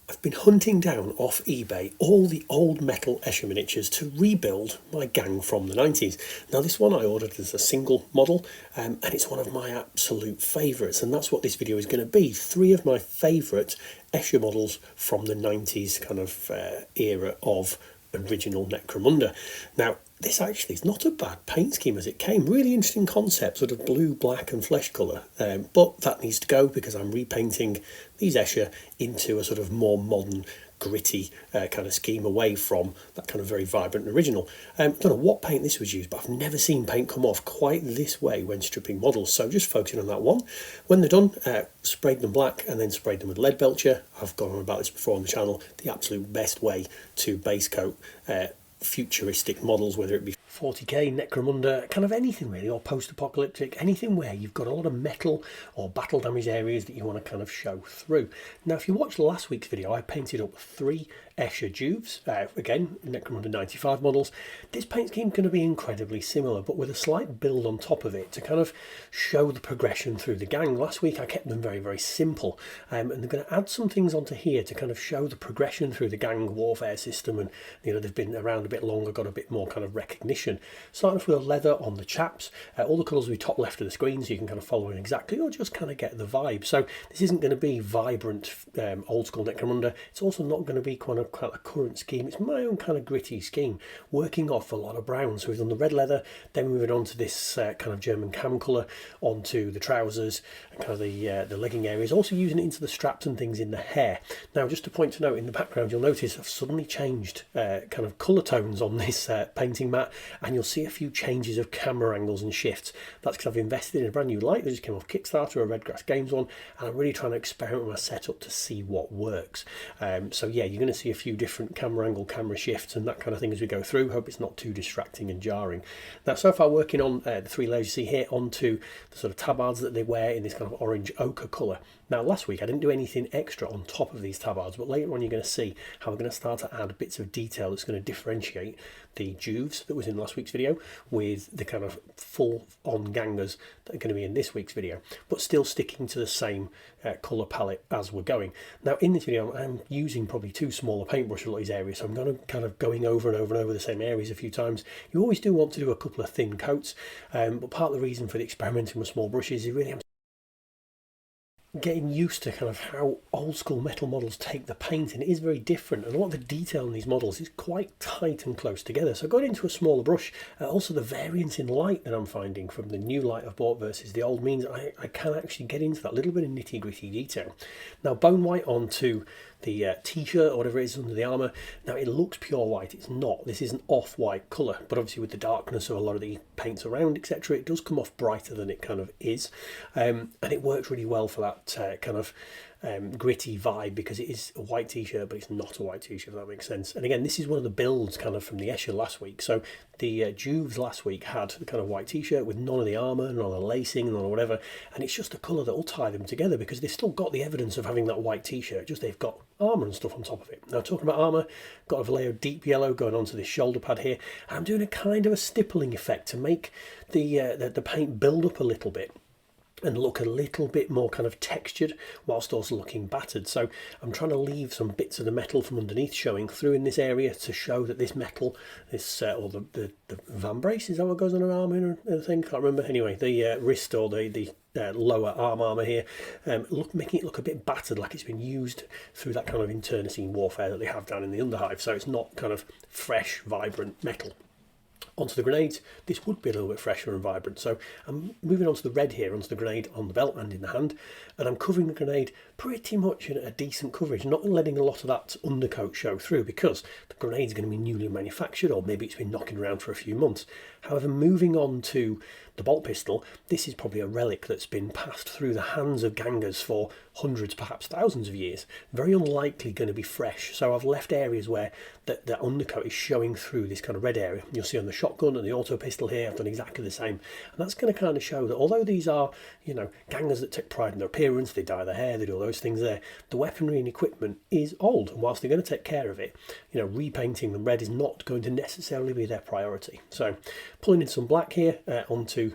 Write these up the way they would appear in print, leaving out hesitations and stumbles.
I've been hunting down off eBay all the old metal Escher miniatures to rebuild my gang from the 90s. Now this one I ordered as a single model and it's one of my absolute favourites, and that's what this video is going to be. 3 of my favourite Escher models from the 90s kind of era of original Necromunda. Now this actually is not a bad paint scheme as it came. Really interesting concept, sort of blue, black and flesh colour, but that needs to go because I'm repainting these Escher into a sort of more modern, gritty kind of scheme away from that kind of very vibrant original. I don't know what paint this was used, but I've never seen paint come off quite this way when stripping models, so just focusing on that one. When they're done, sprayed them black and then sprayed them with lead belcher. I've gone on about this before on the channel, the absolute best way to base coat futuristic models, whether it be 40k, Necromunda, kind of anything really, or post-apocalyptic, anything where you've got a lot of metal or battle damage areas that you want to kind of show through. Now if you watched last week's video, I painted up 3 Escher Juves, again Necromunda 95 models. This paint scheme is going to be incredibly similar, but with a slight build on top of it to kind of show the progression through the gang. Last week I kept them very, very simple, and they're going to add some things onto here to kind of show the progression through the gang warfare system, and you know they've been around a bit longer, got a bit more kind of recognition. Starting off with a leather on the chaps, all the colours will be top left of the screen so you can kind of follow in exactly, or just kind of get the vibe. So this isn't going to be vibrant old school Necromunda. It's also not going to be quite a current scheme. It's my own kind of gritty scheme, working off a lot of browns. So we've done the red leather, then moving on to this kind of German cam colour, onto the trousers and kind of the legging areas, also using it into the straps and things in the hair. Now just a point to note, in the background you'll notice I've suddenly changed kind of colour tones on this painting mat, and you'll see a few changes of camera angles and shifts. That's because I've invested in a brand new light that just came off Kickstarter, a Redgrass Games one, and I'm really trying to experiment with my setup to see what works. So yeah, you're going to see a few different camera angle, camera shifts and that kind of thing as we go through. Hope it's not too distracting and jarring. Now so far working on the 3 layers you see here onto the sort of tabards that they wear in this kind of orange ochre colour. Now last week I didn't do anything extra on top of these tabards, but later on you're going to see how we're going to start to add bits of detail that's going to differentiate the Juves that was in last week's video with the kind of full on gangers that are going to be in this week's video, but still sticking to the same colour palette as we're going. Now in this video I'm using probably 2 smaller paintbrushes for a lot of these areas, so I'm going to kind of going over and over and over the same areas a few times. You always do want to do a couple of thin coats, but part of the reason for the experimenting with small brushes is really getting used to kind of how old school metal models take the paint, and it is very different, and a lot of the detail in these models is quite tight and close together. So going into a smaller brush, also the variance in light that I'm finding from the new light I've bought versus the old means I can actually get into that little bit of nitty gritty detail. Now bone white onto the t-shirt or whatever it is under the armour. Now it looks pure white, it's not. This is an off-white colour, but obviously with the darkness of a lot of the paints around, etc., it does come off brighter than it kind of is, and it works really well for that kind of gritty vibe, because it is a white t-shirt but it's not a white t-shirt, if that makes sense. And again, this is one of the builds kind of from the Escher last week. So the Juves last week had the kind of white t-shirt with none of the armour, none of the lacing, none of whatever, and it's just a colour that will tie them together because they've still got the evidence of having that white t-shirt, just they've got armour and stuff on top of it. Now talking about armour, got a Vallejo deep yellow going onto this shoulder pad here, and I'm doing a kind of a stippling effect to make the paint build up a little bit and look a little bit more kind of textured whilst also looking battered. So I'm trying to leave some bits of the metal from underneath showing through in this area to show that this metal, this or the vambrace, is that what goes on an arm or thing? Can't remember. Anyway, the wrist or the lower arm armour here, making it look a bit battered, like it's been used through that kind of internecine warfare that they have down in the underhive. So it's not kind of fresh, vibrant metal. Onto the grenades, this would be a little bit fresher and vibrant. So I'm moving on to the red here, onto the grenade on the belt and in the hand, and I'm covering the grenade pretty much in a decent coverage, not letting a lot of that undercoat show through because the grenade's going to be newly manufactured, or maybe it's been knocking around for a few months. However, moving on to the bolt pistol, this is probably a relic that's been passed through the hands of gangers for hundreds, perhaps thousands of years. Very unlikely going to be fresh. So I've left areas where the undercoat is showing through this kind of red area. You'll see on the shotgun and the auto pistol here, I've done exactly the same. And that's going to kind of show that although these are, you know, gangers that take pride in their appearance, they dye their hair, they do all those things there, the weaponry and equipment is old. And whilst they're going to take care of it, you know, repainting them red is not going to necessarily be their priority. So pulling in some black here onto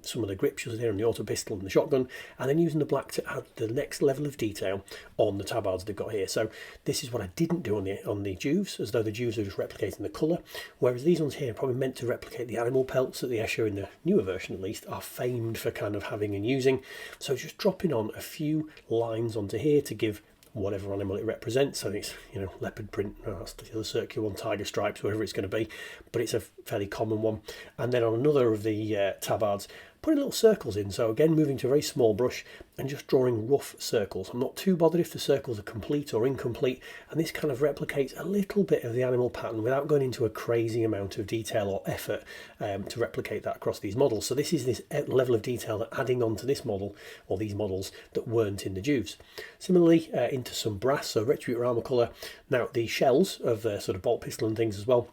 some of the grips you'll see on the auto pistol and the shotgun, and then using the black to add the next level of detail on the tabards they've got here. So this is what I didn't do on the Juves, as though the Juves are just replicating the colour, whereas these ones here are probably meant to replicate the animal pelts that the Escher, in the newer version at least, are famed for kind of having and using. So just dropping on a few lines onto here to give whatever animal it represents. So it's, you know, leopard print, that's the other circular one, tiger stripes, whatever it's going to be, but it's a fairly common one. And then on another of the tabards, putting little circles in. So again, moving to a very small brush and just drawing rough circles. I'm not too bothered if the circles are complete or incomplete, and this kind of replicates a little bit of the animal pattern without going into a crazy amount of detail or effort to replicate that across these models. So this is this level of detail that adding on to this model, or these models, that weren't in the Juves. Similarly, into some brass, so Retributor armor colour. Now the shells of the sort of bolt pistol and things as well,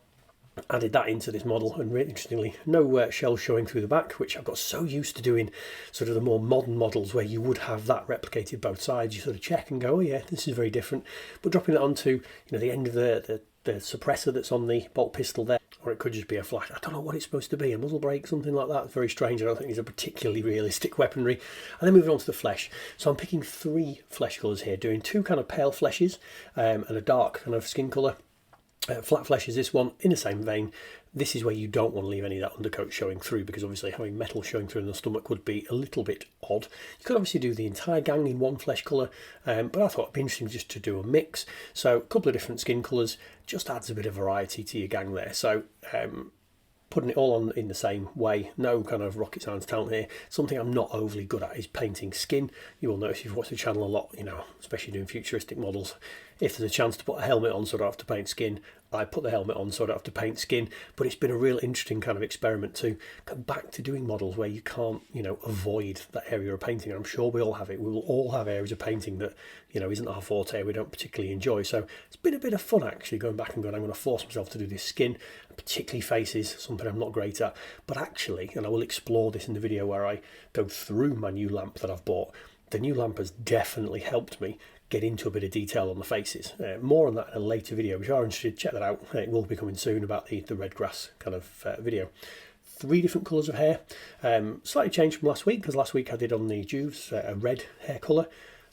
added that into this model, and really interestingly, no shells showing through the back, which I've got so used to doing sort of the more modern models where you would have that replicated both sides. You sort of check and go, oh yeah, this is very different. But dropping it onto, you know, the end of the suppressor that's on the bolt pistol there, or it could just be a flash. I don't know what it's supposed to be, a muzzle brake, something like that. It's very strange. I don't think these are particularly realistic weaponry. And then moving on to the flesh. So I'm picking 3 flesh colours here, doing 2 kind of pale fleshes and a dark kind of skin colour. Flat flesh is this one, in the same vein. This is where you don't want to leave any of that undercoat showing through, because obviously having metal showing through in the stomach would be a little bit odd. You could obviously do the entire gang in one flesh colour, but I thought it'd be interesting just to do a mix. So a couple of different skin colours just adds a bit of variety to your gang there. So putting it all on in the same way, no kind of rocket science talent here. Something I'm not overly good at is painting skin. You will notice if you've watched the channel a lot, you know, especially doing futuristic models, if there's a chance to put a helmet on so I don't have to paint skin, I put the helmet on so I don't have to paint skin. But it's been a real interesting kind of experiment to come back to doing models where you can't, you know, avoid that area of painting. I'm sure we all have it. We will all have areas of painting that, you know, isn't our forte, we don't particularly enjoy. So it's been a bit of fun actually going back and going, I'm going to force myself to do this skin, particularly faces, something I'm not great at. But actually, and I will explore this in the video where I go through my new lamp that I've bought, the new lamp has definitely helped me get into a bit of detail on the faces. More on that in a later video. If you are interested, check that out. It will be coming soon about the red grass kind of video. 3 different colours of hair. Slightly changed from last week, because last week I did on the Juves a red hair colour.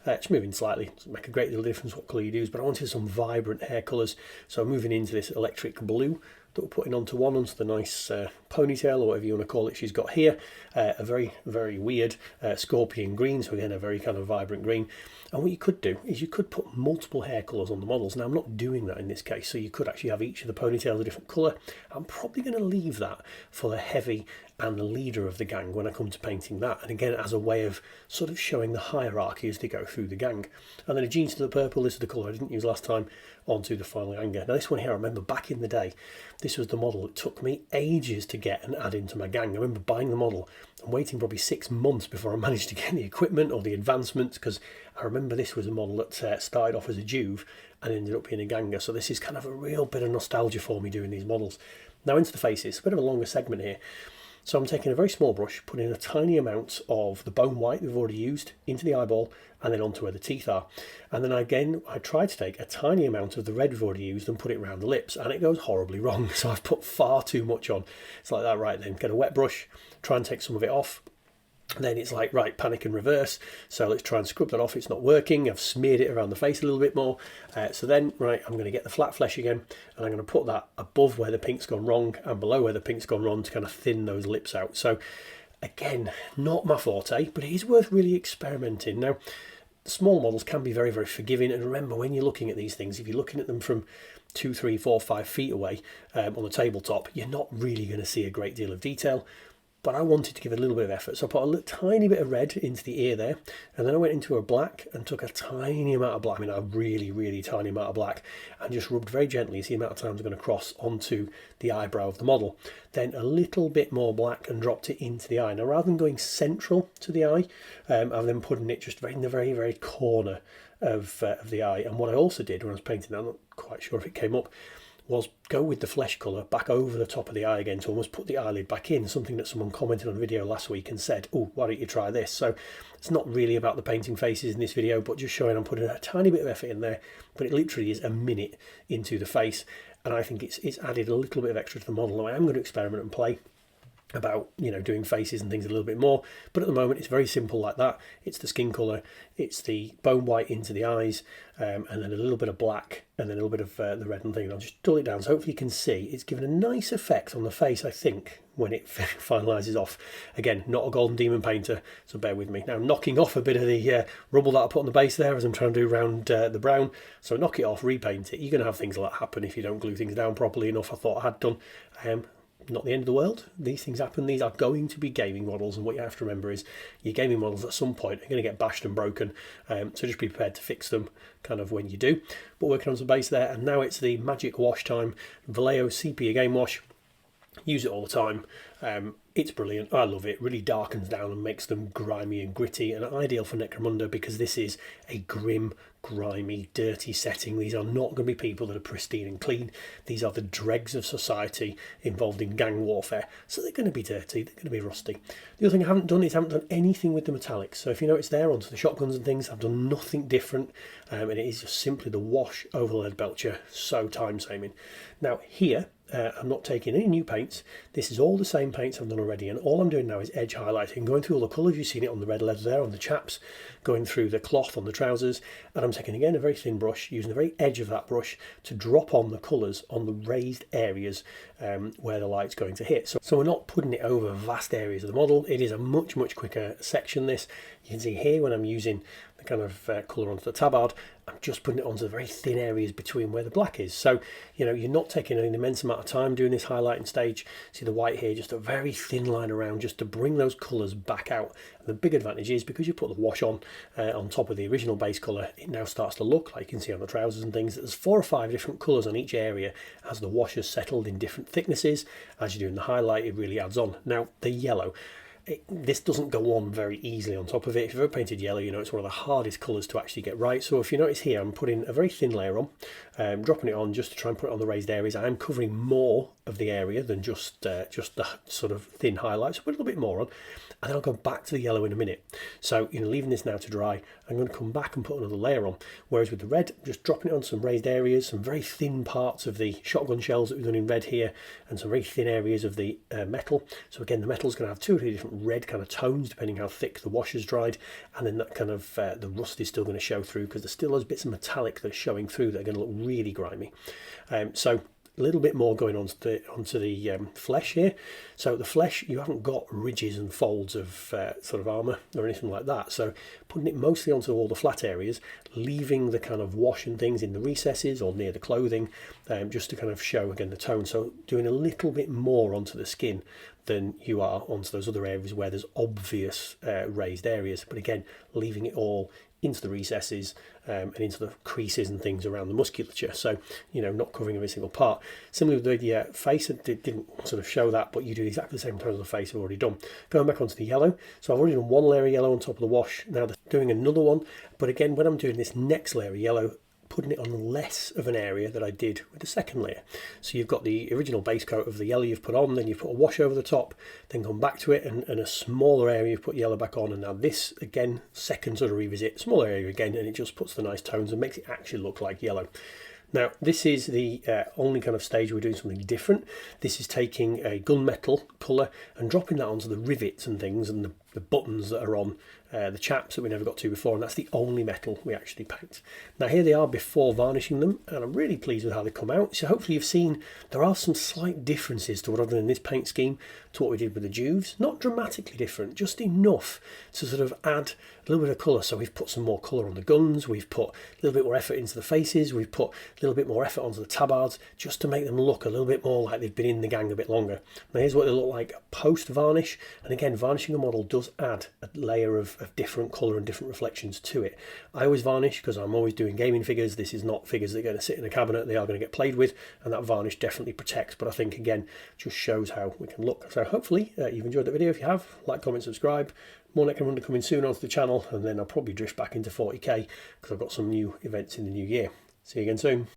It's moving slightly, doesn't make a great deal of difference what colour you use, but I wanted some vibrant hair colours, so moving into this electric blue that we're putting onto the nice ponytail, or whatever you want to call it, she's got here. A very, very weird scorpion green, so again a very kind of vibrant green. And what you could do is you could put multiple hair colours on the models. Now I'm not doing that in this case, so you could actually have each of the ponytails a different colour. I'm probably going to leave that for the heavy and the leader of the gang when I come to painting that, and again as a way of sort of showing the hierarchy as they go through the gang. And then a jeans to the purple, this is the colour I didn't use last time, onto the final ganger. Now this one here, I remember back in the day, this was the model that took me ages to get and add into my gang. I remember buying the model and waiting probably 6 months before I managed to get the equipment or the advancements, because I remember this was a model that started off as a Juve and ended up being a ganger. So this is kind of a real bit of nostalgia for me doing these models. Now into the faces, a bit of a longer segment here. So I'm taking a very small brush, putting a tiny amount of the bone white we've already used into the eyeball, and then onto where the teeth are. And then again, I tried to take a tiny amount of the red we've already used and put it around the lips, and it goes horribly wrong. So I've put far too much on. It's like that, right then, get a wet brush, try and take some of it off. And then it's like, right, panic and reverse. So let's try and scrub that off. It's not working. I've smeared it around the face a little bit more. So then, right, I'm going to get the flat flesh again, and I'm going to put that above where the pink's gone wrong and below where the pink's gone wrong to kind of thin those lips out. So again, not my forte, but it is worth really experimenting. Now, small models can be very, very forgiving. And remember, when you're looking at these things, if you're looking at them from 2, 3, 4, 5 feet away on the tabletop, you're not really going to see a great deal of detail. But I wanted to give it a little bit of effort, so I put a tiny bit of red into the ear there, and then I went into a black and took a tiny amount of black, I mean a really, really tiny amount of black, and just rubbed very gently, see the amount of times I'm going to cross onto the eyebrow of the model. Then a little bit more black and dropped it into the eye. Now rather than going central to the eye, I'm then putting it just in the very, very corner of the eye. And what I also did when I was painting that, I'm not quite sure if it came up, was go with the flesh colour back over the top of the eye again to almost put the eyelid back in, something that someone commented on a video last week and said, oh, why don't you try this? So it's not really about the painting faces in this video, but just showing I'm putting a tiny bit of effort in there, but it literally is a minute into the face, and I think it's added a little bit of extra to the model. Now I am going to experiment and play about, you know, doing faces and things a little bit more, but at the moment it's very simple like that. It's the skin colour, it's the bone white into the eyes, and then a little bit of black, and then a little bit of the red and thing. I'll just dull it down so hopefully you can see it's given a nice effect on the face, I think, when it finalises off. Again, not a golden demon painter, so bear with me. Now I'm knocking off a bit of the rubble that I put on the base there as I'm trying to do around the brown, so knock it off, repaint it. You're going to have things like that happen if you don't glue things down properly enough. I thought I had done. Not the end of the world. These things happen. These are going to be gaming models, and what you have to remember is your gaming models at some point are going to get bashed and broken, so just be prepared to fix them kind of when you do. But working on some base there, and now it's the magic wash time. Vallejo Sepia Game Wash. Use it all the time. It's brilliant. I love it. Really darkens down and makes them grimy and gritty, and ideal for Necromunda because this is a grim, grimy, dirty setting. These are not going to be people that are pristine and clean. These are the dregs of society involved in gang warfare, so they're going to be dirty, they're going to be rusty. The other thing I haven't done is I haven't done anything with the metallics. So if you notice there onto the shotguns and things, I've done nothing different, and it is just simply the wash over the lead belcher. So time saving. Now here, I'm not taking any new paints. This is all the same paints I've done already, and all I'm doing now is edge highlighting, going through all the colours. You've seen it on the red leather there on the chaps, going through the cloth on the trousers, and I'm taking again a very thin brush, using the very edge of that brush to drop on the colours on the raised areas where the light's going to hit. So we're not putting it over vast areas of the model. It is a much quicker section, this. You can see here when I'm using the kind of colour onto the tabard, I'm just putting it onto the very thin areas between where the black is. So, you know, you're not taking an immense amount of time doing this highlighting stage. See the white here, just a very thin line around just to bring those colours back out. And the big advantage is because you put the wash on top of the original base colour, it now starts to look, like you can see on the trousers and things, there's 4 or 5 different colours on each area as the wash has settled in different thicknesses. As you're doing the highlight, it really adds on. Now, the yellow. This doesn't go on very easily on top of it. If you've ever painted yellow, you know it's one of the hardest colours to actually get right. So if you notice here, I'm putting a very thin layer on, dropping it on just to try and put it on the raised areas. I'm covering more of the area than just the sort of thin highlights. So put a little bit more on, and then I'll go back to the yellow in a minute. So, you know, leaving this now to dry, I'm going to come back and put another layer on. Whereas with the red, just dropping it on some raised areas, some very thin parts of the shotgun shells that we've done in red here, and some very thin areas of the metal. So again, the metal's going to have 2 or 3 different red kind of tones depending how thick the wash has dried, and then that kind of the rust is still going to show through because there's still those bits of metallic that are showing through that are going to look really grimy. So a little bit more going onto the flesh here. So the flesh, you haven't got ridges and folds of sort of armour or anything like that. So putting it mostly onto all the flat areas, leaving the kind of wash and things in the recesses or near the clothing, just to kind of show again the tone. So doing a little bit more onto the skin than you are onto those other areas where there's obvious raised areas. But again, leaving it all into the recesses and into the creases and things around the musculature. So, you know, not covering every single part. Similarly with the face, it didn't sort of show that, but you do exactly the same in terms of the face I've already done. Going back onto the yellow. So I've already done 1 layer of yellow on top of the wash. Now doing another one. But again, when I'm doing this next layer of yellow, putting it on less of an area that I did with the second layer. So you've got the original base coat of the yellow you've put on, then you've put a wash over the top, then come back to it, and a smaller area you've put yellow back on, and now this again, second sort of revisit, smaller area again, and it just puts the nice tones and makes it actually look like yellow. Now, this is the only kind of stage we're doing something different. This is taking a gunmetal colour and dropping that onto the rivets and things and the buttons that are on the chaps that we never got to before, and that's the only metal we actually paint. Now here they are before varnishing them, and I'm really pleased with how they come out. So hopefully you've seen there are some slight differences to what I've done in this paint scheme to what we did with the Juves. Not dramatically different, just enough to sort of add a little bit of colour. So we've put some more colour on the guns, we've put a little bit more effort into the faces, we've put a little bit more effort onto the tabards, just to make them look a little bit more like they've been in the gang a bit longer. Now here's what they look like post varnish, and again, varnishing a model does add a layer of different colour and different reflections to it. I always varnish because I'm always doing gaming figures. This is not figures that are going to sit in a cabinet, they are going to get played with, and that varnish definitely protects, but I think again just shows how we can look. So hopefully you've enjoyed the video. If you have, like, comment, subscribe. More Necromunda coming soon onto the channel, and then I'll probably drift back into 40k because I've got some new events in the new year. See you again soon.